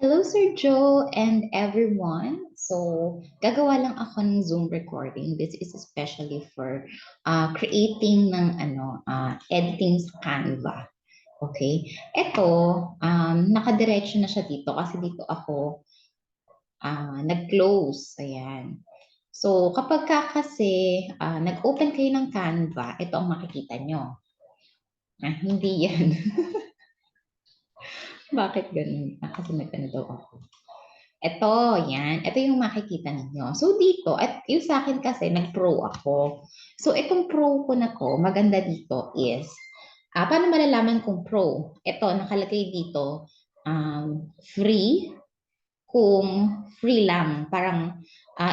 Hello, Sir Joe and everyone. So, gagawa lang ako ng Zoom recording. This is especially for creating ng editing sa Canva. Okay? Ito, nakadiretso na siya dito kasi dito ako nag-close. Ayan. So, kapag kasi nag-open kayo ng Canva, ito ang makikita nyo. Hindi yan. Bakit ganun? Kasi nag-ano daw ako. Ito, yan. Ito yung makikita ninyo. So, dito, at yung sa akin kasi, nag-pro ako. So, itong pro ko na to, maganda dito is, paano malalaman kung pro? Ito, nakalagay dito, free, kung free lang. Parang,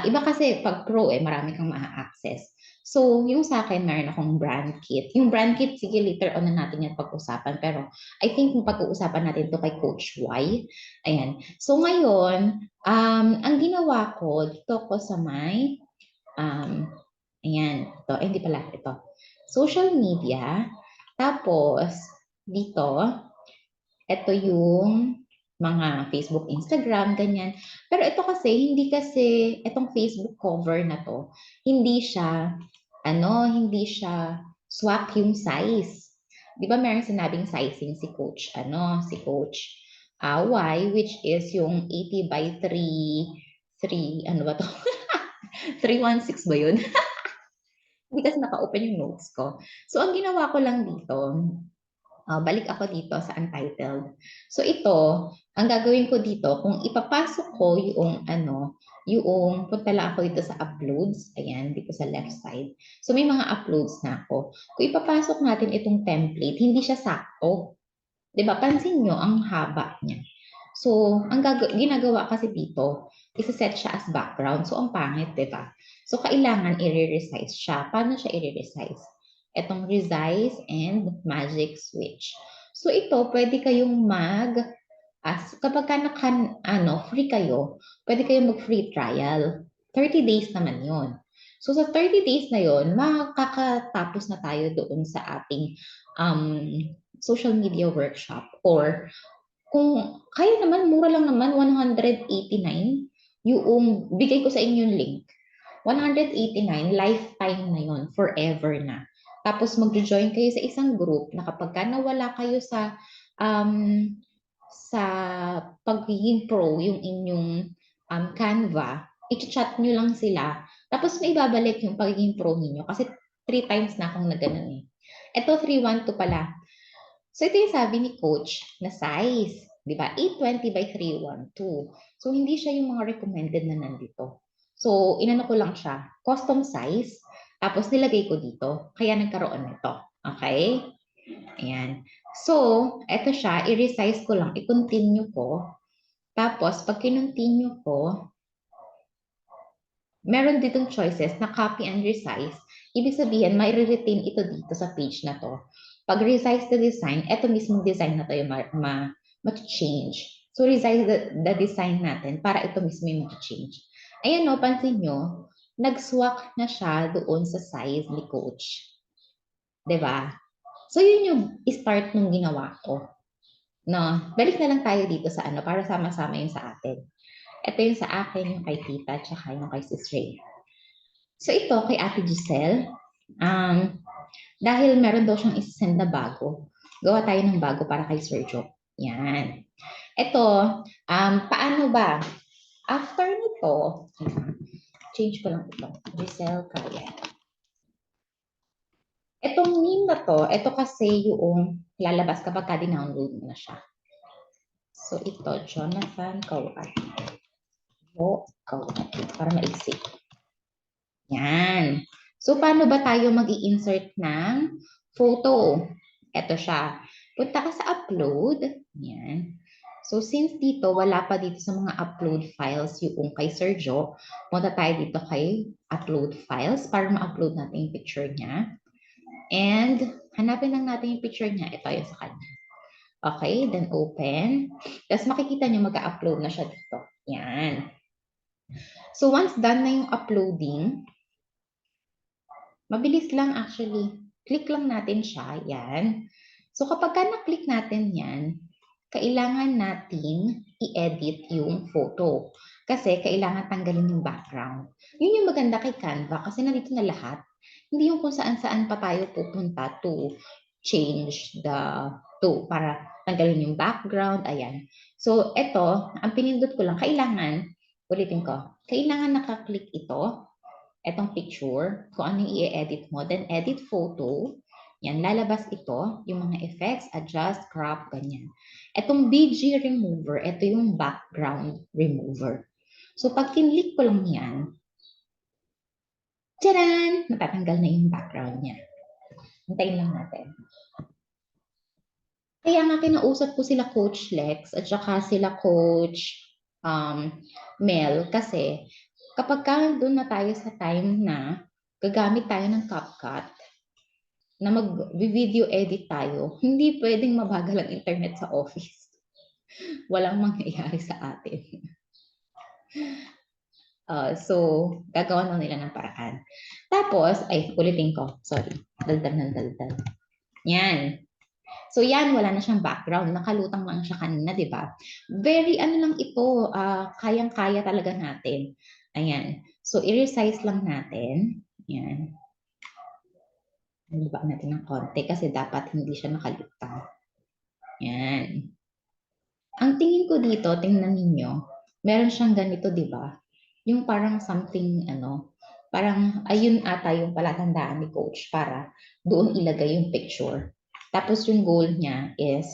iba kasi pag pro marami kang ma-access. So, yung sa akin, meron akong brand kit. Yung brand kit, sige, later on na natin yan pag-usapan. Pero, I think kung pag-uusapan natin to kay Coach Y. Ayan. So, ngayon, ang ginawa ko, dito ko sa may, ayan, ito, hindi pala, ito. Social media. Tapos, dito, ito yung mga Facebook, Instagram, ganyan. Pero ito kasi, hindi kasi, itong Facebook cover na to, hindi siya swak yung size. Di ba meron sinabing sizing si Coach, si Coach Y, which is yung 80 by 3, ano ba to? 316 ba yun? Hindi kasi naka-open yung notes ko. So, ang ginawa ko lang dito, balik ako dito sa untitled. So ito, ang gagawin ko dito, kung ipapasok ko yung punta lang ako dito sa uploads, ayan, dito sa left side. So may mga uploads na ako. Kung ipapasok natin itong template, hindi siya sakto. 'Di ba? Pansin nyo, ang haba niya. So, ang ginagawa kasi dito, isa-set siya as background. So, ang pangit, 'di ba? So, kailangan i-resize siya. Paano siya i-resize? Itong resize and magic switch. So, ito, pwede kayong kapag free kayo, pwede kayong mag-free trial. 30 days naman yon. So, sa 30 days na yon, makakatapos na tayo doon sa ating um, social media workshop. Or, kung kaya naman, mura lang naman, 189 yung bigay ko sa inyo yung link. 189, lifetime na yon, forever na. Tapos magjo-join kayo sa isang group na kapag nawala kayo um, sa pagiging pro, yung inyong Canva, i-chat nyo lang sila. Tapos may babalik yung pagiging pro ninyo. Kasi 3 times na akong nagganon eh. Ito, 312 pala. So ito yung sabi ni Coach na size. Di ba? 820 by 312. So hindi siya yung mga recommended na nandito. So inano ko lang siya. Custom size. Tapos nilagay ko dito. Kaya nagkaroon nito. Okay? Ayan. So, eto siya. I-resize ko lang. I-continue ko. Tapos, pag kinontinue ko, meron ditong choices na copy and resize. Ibig sabihin, may retain ito dito sa page na to. Pag resize the design, eto mismong design na to yung ma-change. So, resize the design natin para ito mismo yung ma-change. Ayan no, pansin nyo, nag-swak na siya doon sa size ni Coach. 'Di ba? So, yun yung start nung ginawa ko. No, balik na lang tayo dito sa para sama-sama yung sa atin. Ito yung sa akin, yung kay Tita, tsaka yung kay Sis Ray. So ito, kay Ate Giselle, dahil meron daw siyang isasend na bago, gawa tayo ng bago para kay Sir Joe. Yan. Ito, paano ba? After nito, change ko lang ito. Giselle Kaya. Itong meme na to, ito kasi yung lalabas kapag ka-download mo na siya. So ito, Jonathan Kawat. Kawat. Para maiksi. Yan. So, paano ba tayo mag-i-insert ng photo? Ito siya. Punta ka sa upload. Yan. So, since dito, wala pa dito sa mga upload files yung kay Sergio, punta tayo dito kay upload files para ma-upload natin yung picture niya. And, hanapin lang natin yung picture niya. Ito yung sa kanya. Okay, then open. Tapos makikita niyo mag-upload na siya dito. Yan. So, once done na yung uploading, mabilis lang actually. Click lang natin siya. Yan. So kapag na-click natin yan, kailangan natin i-edit yung photo. Kasi kailangan tanggalin yung background. Yun yung maganda kay Canva kasi nandito na lahat. Hindi yung kung saan-saan pa tayo pupunta to change para tanggalin yung background. Ayan. So, ito, ang pinindot ko lang, ulitin ko, kailangan nakaklik ito, etong picture, kung ano yung i-edit mo, then edit photo. Yan, lalabas ito, yung mga effects, adjust, crop, ganyan. Etong BG remover, ito yung background remover. So, pag kinlik ko lang yan, tcharan! Natatanggal na yung background niya. Hintayin lang natin. Kaya nga kinausap ko sila Coach Lex at saka sila Coach Mel kasi kapag doon na tayo sa time na gagamit tayo ng CapCut, na mag-video edit tayo, hindi pwedeng mabagal ang internet sa office. Walang mangyayari sa atin. So, gagawa na nila ng paraan. Tapos, ulitin ko. Sorry. Daldal ng daldal. Yan. So, yan. Wala na siyang background. Nakalutang lang siya kanina, di ba? Very, lang ito. Kayang-kaya talaga natin. Ayan. So, i-resize lang natin. Yan. Nalibak natin ng konti kasi dapat hindi siya nakalutang. Yan. Ang tingin ko dito, tingnan ninyo, meron siyang ganito, di ba? Yung parang something, parang ayun ata yung palatandaan ni coach para doon ilagay yung picture. Tapos yung goal niya is,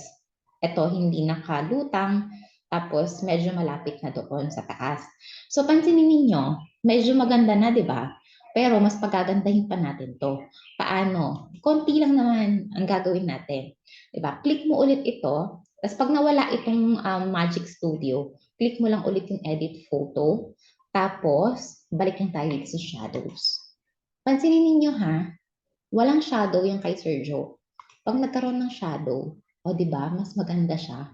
eto hindi nakalutang, tapos medyo malapit na doon sa taas. So pansinin ninyo, medyo maganda na, di ba? Pero mas pagagandahin pa natin to. Paano? Konti lang naman ang gagawin natin. Diba? Click mo ulit ito. Tapos pag nawala itong Magic Studio, click mo lang ulit yung edit photo. Tapos, balik lang tayo dito sa shadows. Pansinin ninyo ha, walang shadow yung kay Sergio. Pag nagkaroon ng shadow, o di ba, mas maganda siya.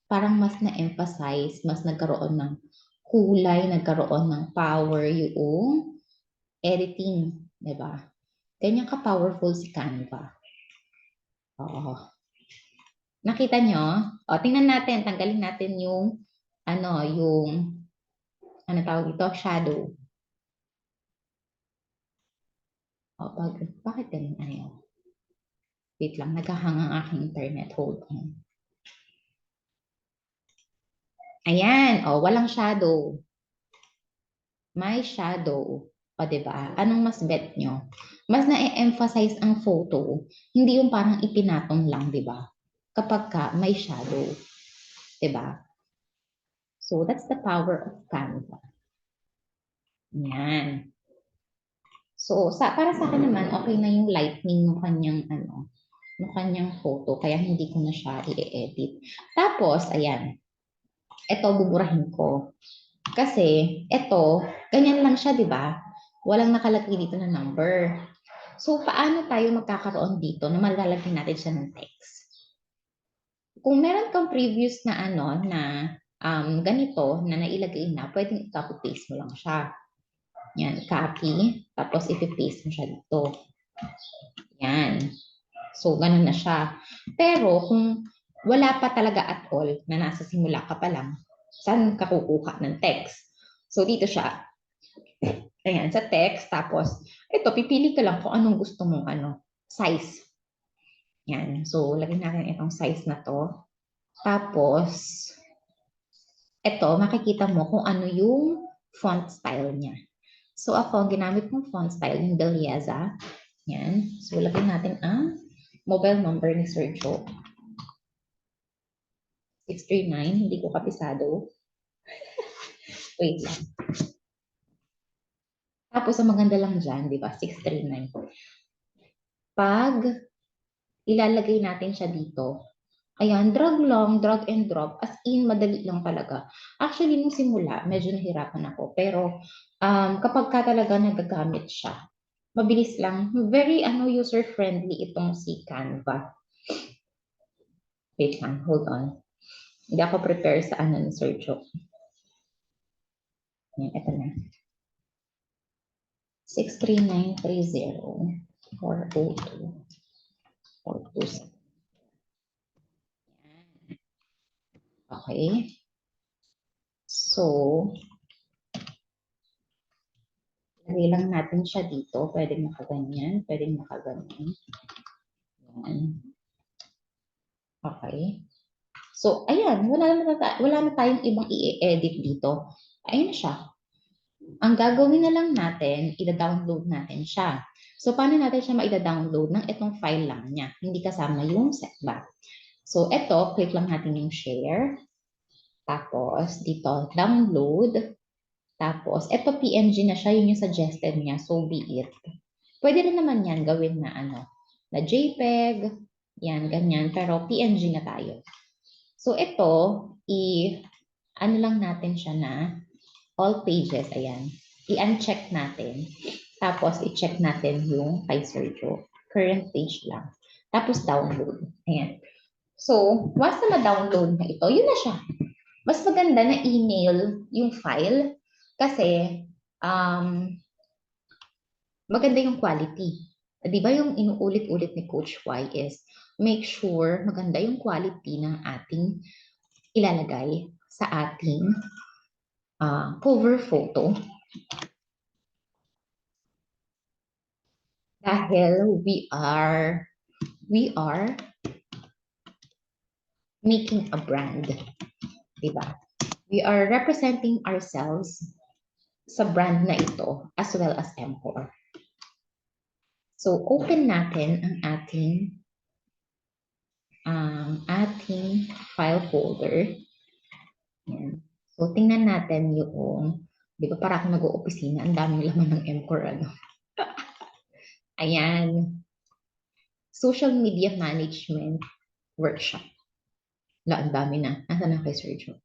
Parang mas na-emphasize, mas nagkaroon ng kulay, nagkaroon ng power yung editing, di ba? Ganyan ka-powerful si Canva. Oo. Nakita nyo? O, tingnan natin, tanggalin natin yung, tawag ito, shadow. O, bakit ganun? Wait lang, nagkahang ang aking internet. Hold on. Ayan, o, walang shadow. May shadow. O, diba? Anong mas bet nyo? Mas na-emphasize ang photo, hindi yung parang ipinatong lang, diba? Kapag may shadow. Diba? So, that's the power of Canva. Yan. So, para sa akin naman, okay na yung lightning ng kanyang photo. Kaya hindi ko na siya i-edit. Tapos, ayan. Ito, buburahin ko. Kasi, ito, ganyan lang siya, di ba? Walang nakalagay dito na number. So, paano tayo magkakaroon dito na malalagay natin siya ng text? Kung meron kang previous na ganito na nailagay na, pwedeng i-copy-paste mo lang siya. Yan, copy. Tapos, i-paste mo siya dito. Yan. So, ganun na siya. Pero, kung wala pa talaga at all, na nasa simula ka pa lang, saan ka kukuha ng text? So, dito siya. Ayan, sa text. Tapos, ito, pipili ka lang kung anong gusto mong size. Yan. So, lagyan natin itong size na to. Tapos, ito, makikita mo kung ano yung font style niya. So, ako, ginamit kong font style, yung Deliaza. Yan. So, lagyan natin ang mobile number ni Sergio. 639, hindi ko kapisado. Wait lang. Tapos, ang maganda lang dyan, di ba? 639. Pag ilalagay natin siya dito, ayan, drag and drop. As in, madali lang talaga. Actually, nung simula, medyo nahirapan ako. Pero, kapag ka talaga nagagamit siya, mabilis lang. Very, user-friendly itong si Canva. Wait lang, hold on. Hindi ako prepare sa ni Sergio. Ayan, ito na. 63930-402-427. Okay. So, lagay lang natin siya dito. Pwedeng makaganyan, pwedeng makaganyan. Yan. Okay. So, ayan, wala na tayong ibang i-edit dito. Ayun na siya. Ang gagawin na lang natin, i-download natin siya. So, paano natin siya ma-download ng itong file lang niya? Hindi kasama yung setback. So, ito, click lang natin yung share. Tapos, dito, download. Tapos, ito PNG na siya, yun yung suggested niya. So, be it. Pwede rin naman yan gawin na na JPEG, yan, ganyan. Pero PNG na tayo. So, ito, ano lang natin siya na all pages, ayan. I-uncheck natin. Tapos, i-check natin yung kay Sergio. Current page lang. Tapos, download. Ayan. So, once na ma-download na ito, yun na siya. Mas maganda na email yung file kasi maganda yung quality. Di ba yung inuulit-ulit ni Coach Y is make sure maganda yung quality ng ating ilalagay sa ating cover photo. Dahil we are making a brand. Diba? We are representing ourselves sa brand na ito as well as Empor. So, open natin ang ating file folder. Yan. So, tingnan natin yung, di ba para akong nag-oopisina, ang daming laman ng Empor, Ayan. Social Media Management Workshop. Ang dami na. Nasaan na kay Sergio?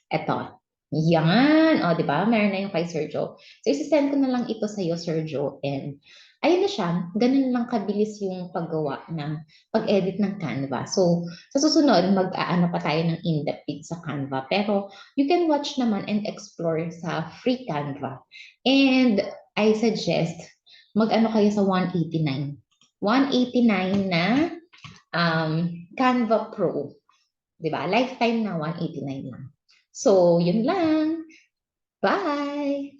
Eto. Yan. O, di ba? Meron na yung kay Sergio. So, isi-send ko na lang ito sa iyo, Sergio. And, ayun na siya. Ganun lang kabilis yung paggawa ng pag-edit ng Canva. So, sa susunod, mag-aano pa tayo ng in-depth sa Canva. Pero, you can watch naman and explore sa free Canva. And, I suggest, mag-ano kayo sa 189. 189 na Canva Pro. Diba? Lifetime na 189 lang. So, yun lang. Bye!